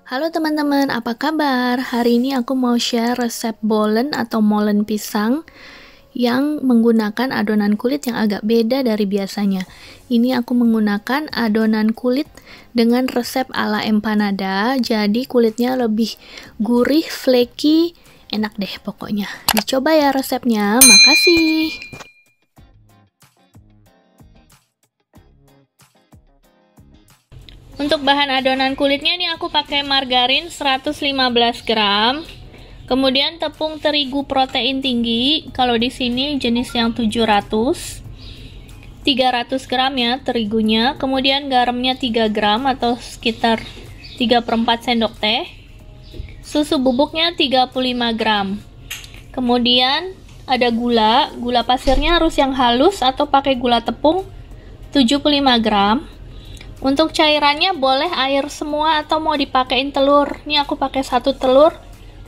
Halo teman-teman, apa kabar? Hari ini aku mau share resep bolen atau molen pisang yang menggunakan adonan kulit yang agak beda dari biasanya. Ini aku menggunakan adonan kulit dengan resep ala empanada, jadi kulitnya lebih gurih, flaky, enak deh pokoknya. Dicoba ya resepnya, makasih! Untuk bahan adonan kulitnya ini aku pakai margarin 115 gram. Kemudian tepung terigu protein tinggi. Kalau di sini jenis yang 700. 300 gram ya terigunya. Kemudian garamnya 3 gram atau sekitar 3/4 sendok teh. Susu bubuknya 35 gram. Kemudian ada gula. Gula pasirnya harus yang halus atau pakai gula tepung 75 gram. Untuk cairannya boleh air semua atau mau dipakein telur. Ini aku pakai 1 telur,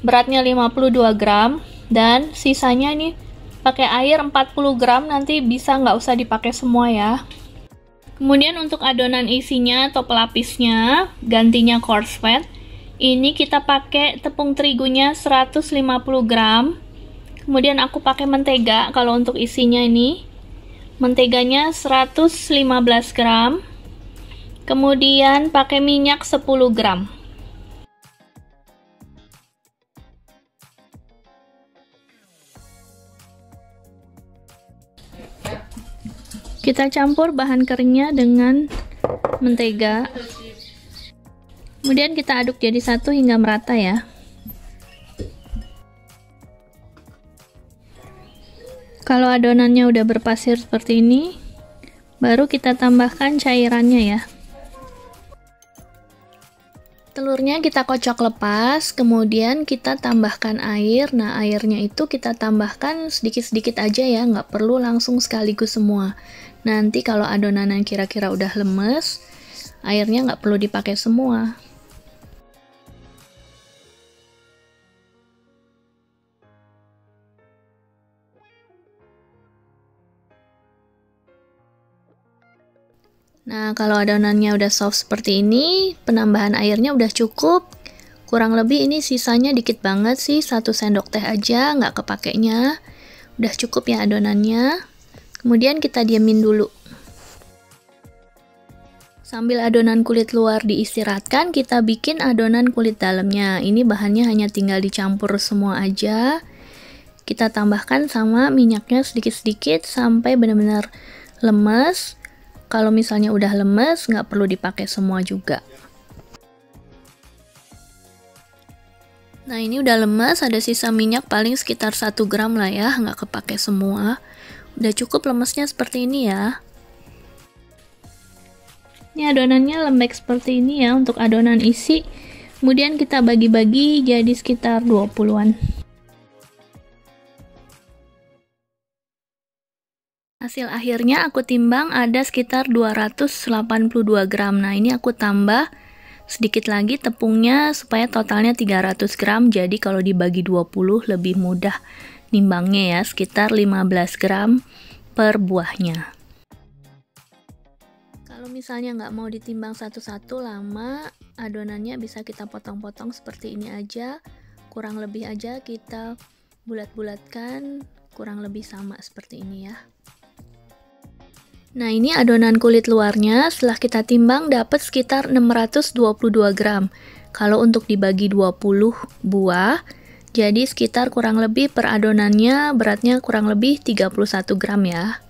beratnya 52 gram. Dan sisanya nih pakai air 40 gram, nanti bisa nggak usah dipakai semua ya. Kemudian untuk adonan isinya atau pelapisnya, gantinya coarse fat. Ini kita pakai tepung terigunya 150 gram. Kemudian aku pakai mentega, kalau untuk isinya ini. Menteganya 115 gram. Kemudian pakai minyak 10 gram. Kita campur bahan keringnya dengan mentega. Kemudian kita aduk jadi satu hingga merata ya. Kalau adonannya udah berpasir seperti ini, baru kita tambahkan cairannya ya. Telurnya kita kocok lepas, kemudian kita tambahkan air. Nah, airnya itu kita tambahkan sedikit-sedikit aja ya, nggak perlu langsung sekaligus semua. Nanti kalau adonan yang kira-kira udah lemes, airnya nggak perlu dipakai semua. Nah, kalau adonannya udah soft seperti ini, penambahan airnya udah cukup. Kurang lebih ini sisanya dikit banget sih, 1 sendok teh aja, nggak kepakainya. Udah cukup ya adonannya. Kemudian kita diamin dulu. Sambil adonan kulit luar diistirahatkan, kita bikin adonan kulit dalamnya. Ini bahannya hanya tinggal dicampur semua aja. Kita tambahkan sama minyaknya sedikit-sedikit sampai benar-benar lemes. Kalau misalnya udah lemes, nggak perlu dipakai semua juga. Nah, ini udah lemes, ada sisa minyak paling sekitar 1 gram lah ya, nggak kepake semua. Udah cukup lemesnya seperti ini ya. Ini adonannya lembek seperti ini ya untuk adonan isi. Kemudian kita bagi-bagi jadi sekitar 20-an. Hasil akhirnya aku timbang ada sekitar 282 gram. Nah, ini aku tambah sedikit lagi tepungnya supaya totalnya 300 gram. Jadi kalau dibagi 20 lebih mudah nimbangnya ya, sekitar 15 gram per buahnya. Kalau misalnya nggak mau ditimbang satu-satu lama, adonannya bisa kita potong-potong seperti ini aja. Kurang lebih aja kita bulat-bulatkan, kurang lebih sama seperti ini ya. Nah, ini adonan kulit luarnya, setelah kita timbang dapat sekitar 622 gram. Kalau untuk dibagi 20 buah, jadi sekitar kurang lebih per adonannya beratnya kurang lebih 31 gram ya.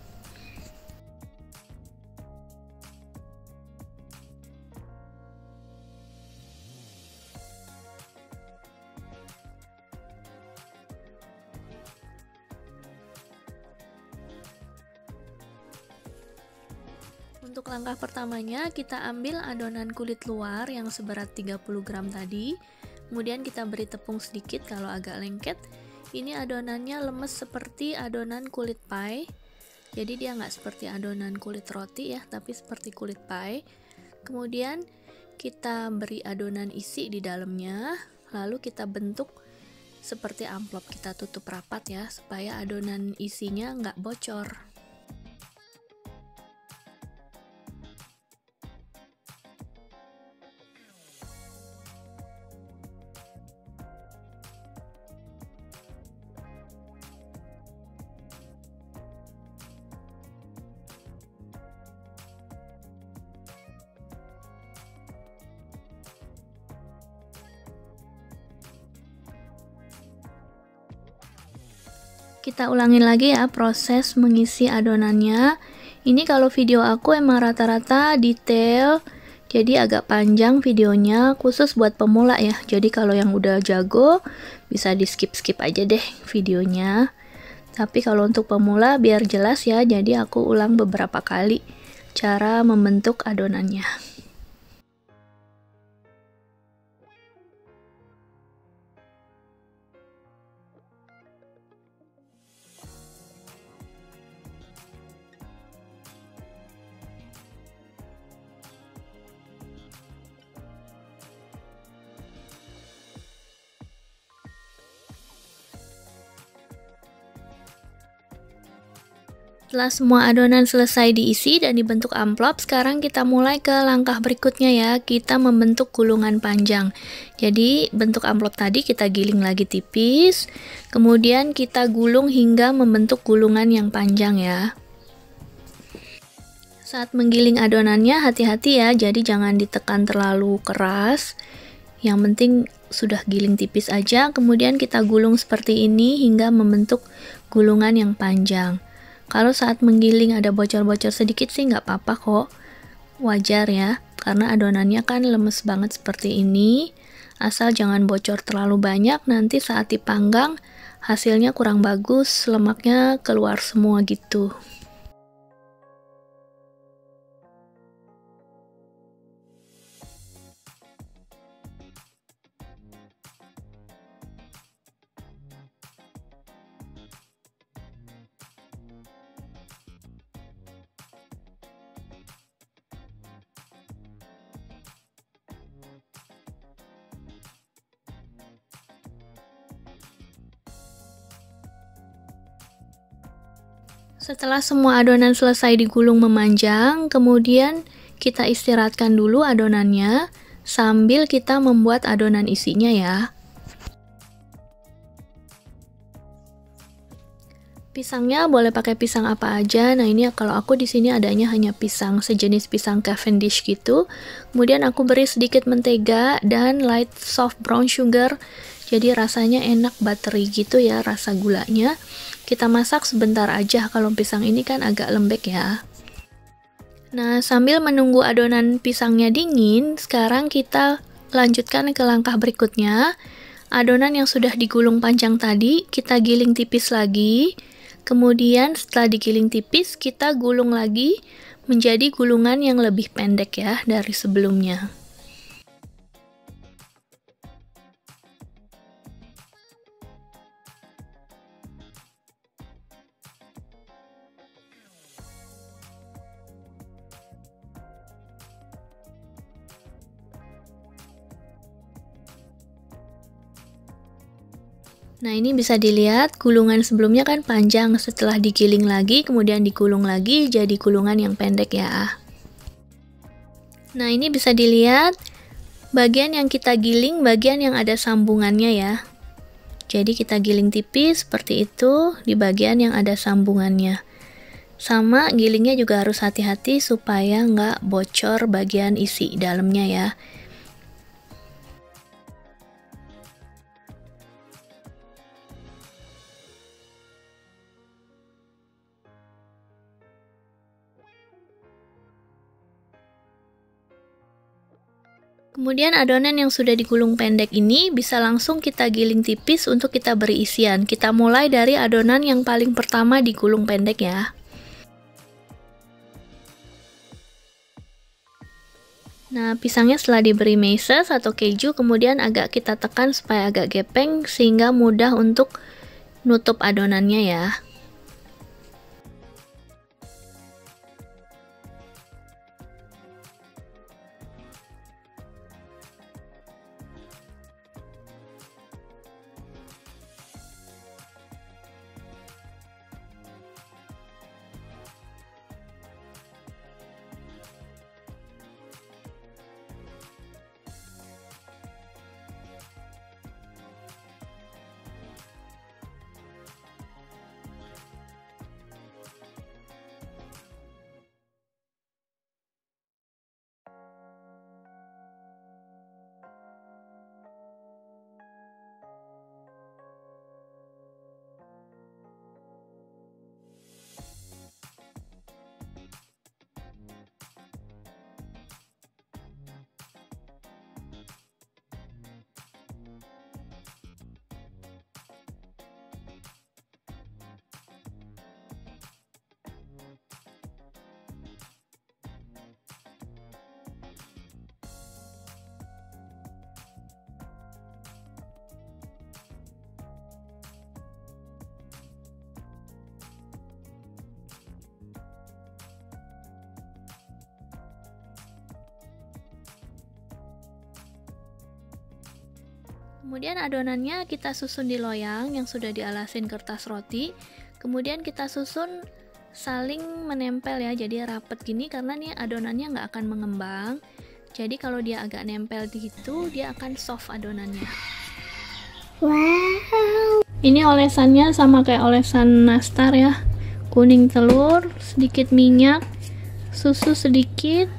Untuk langkah pertamanya, kita ambil adonan kulit luar yang seberat 30 gram tadi. Kemudian kita beri tepung sedikit kalau agak lengket. Ini adonannya lemes seperti adonan kulit pie. Jadi dia nggak seperti adonan kulit roti ya, tapi seperti kulit pie. Kemudian kita beri adonan isi di dalamnya. Lalu kita bentuk seperti amplop. Kita tutup rapat ya, supaya adonan isinya nggak bocor. Kita ulangin lagi ya proses mengisi adonannya. Ini kalau video aku emang rata-rata detail, jadi agak panjang videonya, khusus buat pemula ya. Jadi kalau yang udah jago bisa di skip-skip aja deh videonya. Tapi kalau untuk pemula biar jelas ya, jadi aku ulang beberapa kali cara membentuk adonannya. Setelah semua adonan selesai diisi dan dibentuk amplop, sekarang kita mulai ke langkah berikutnya ya. Kita membentuk gulungan panjang. Jadi bentuk amplop tadi kita giling lagi tipis, kemudian kita gulung hingga membentuk gulungan yang panjang ya. Saat menggiling adonannya hati-hati ya, jadi jangan ditekan terlalu keras. Yang penting sudah giling tipis aja, kemudian kita gulung seperti ini hingga membentuk gulungan yang panjang. Kalau saat menggiling ada bocor-bocor sedikit sih nggak apa-apa kok, wajar ya, karena adonannya kan lemes banget seperti ini. Asal jangan bocor terlalu banyak, nanti saat dipanggang hasilnya kurang bagus, lemaknya keluar semua gitu. Setelah semua adonan selesai digulung memanjang, kemudian kita istirahatkan dulu adonannya sambil kita membuat adonan isinya ya. Pisangnya boleh pakai pisang apa aja. Nah, ini kalau aku di sini adanya hanya pisang sejenis pisang Cavendish gitu. Kemudian aku beri sedikit mentega dan light soft brown sugar. Jadi rasanya enak buttery gitu ya rasa gulanya. Kita masak sebentar aja, kalau pisang ini kan agak lembek ya. Nah, sambil menunggu adonan pisangnya dingin, sekarang kita lanjutkan ke langkah berikutnya. Adonan yang sudah digulung panjang tadi, kita giling tipis lagi. Kemudian setelah digiling tipis, kita gulung lagi menjadi gulungan yang lebih pendek ya dari sebelumnya. Nah, ini bisa dilihat gulungan sebelumnya kan panjang, setelah digiling lagi kemudian digulung lagi jadi gulungan yang pendek ya. Nah, ini bisa dilihat bagian yang kita giling, bagian yang ada sambungannya ya. Jadi kita giling tipis seperti itu di bagian yang ada sambungannya. Sama gilingnya juga harus hati-hati supaya nggak bocor bagian isi dalamnya ya. Kemudian adonan yang sudah digulung pendek ini bisa langsung kita giling tipis untuk kita beri isian. Kita mulai dari adonan yang paling pertama digulung pendek ya. Nah, pisangnya setelah diberi meses atau keju, kemudian agak kita tekan supaya agak gepeng sehingga mudah untuk nutup adonannya ya. Kemudian adonannya kita susun di loyang yang sudah dialasin kertas roti. Kemudian kita susun saling menempel ya, jadi rapet gini karena nih adonannya nggak akan mengembang. Jadi kalau dia agak nempel gitu, dia akan soft adonannya. Wow. Ini olesannya sama kayak olesan nastar ya. Kuning telur, sedikit minyak, susu sedikit,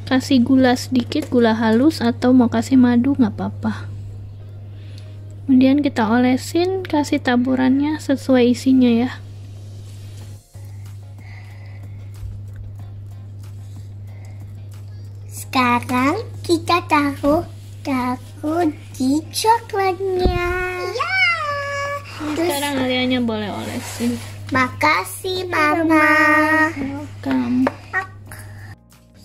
kasih gula sedikit, gula halus atau mau kasih madu nggak apa-apa. Kemudian kita olesin, kasih taburannya sesuai isinya ya. Sekarang kita taruh di coklatnya. Ya. Sekarang Alianya boleh olesin. Makasih Mama. Welcome.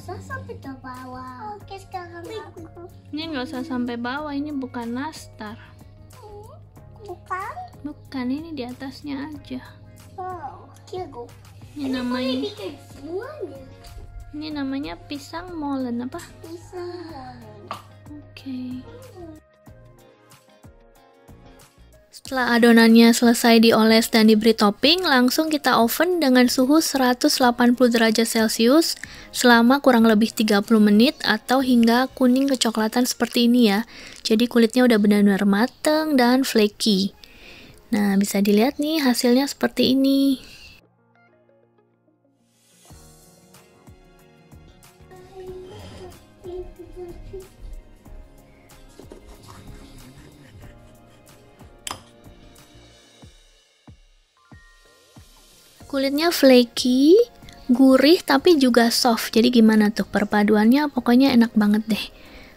Sampai ke bawah. Oke, sekarang aku. Ini nggak usah sampai bawah, ini bukan nastar. Bukan? Bukan, ini di atasnya aja. Wow, kilo. Ini namanya, bikin semuanya. ini namanya pisang molen apa? Pisang molen. Oke. Setelah adonannya selesai dioles dan diberi topping, langsung kita oven dengan suhu 180 derajat Celcius selama kurang lebih 30 menit atau hingga kuning kecoklatan seperti ini ya. Jadi kulitnya udah benar-benar mateng dan flaky. Nah, bisa dilihat nih hasilnya seperti ini. Kulitnya flaky, gurih tapi juga soft. Jadi gimana tuh perpaduannya? Pokoknya enak banget deh.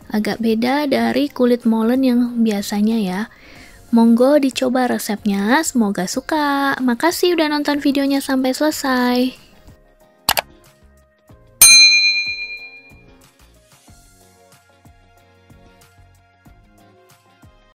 Agak beda dari kulit molen yang biasanya ya. Monggo dicoba resepnya, semoga suka. Makasih udah nonton videonya sampai selesai.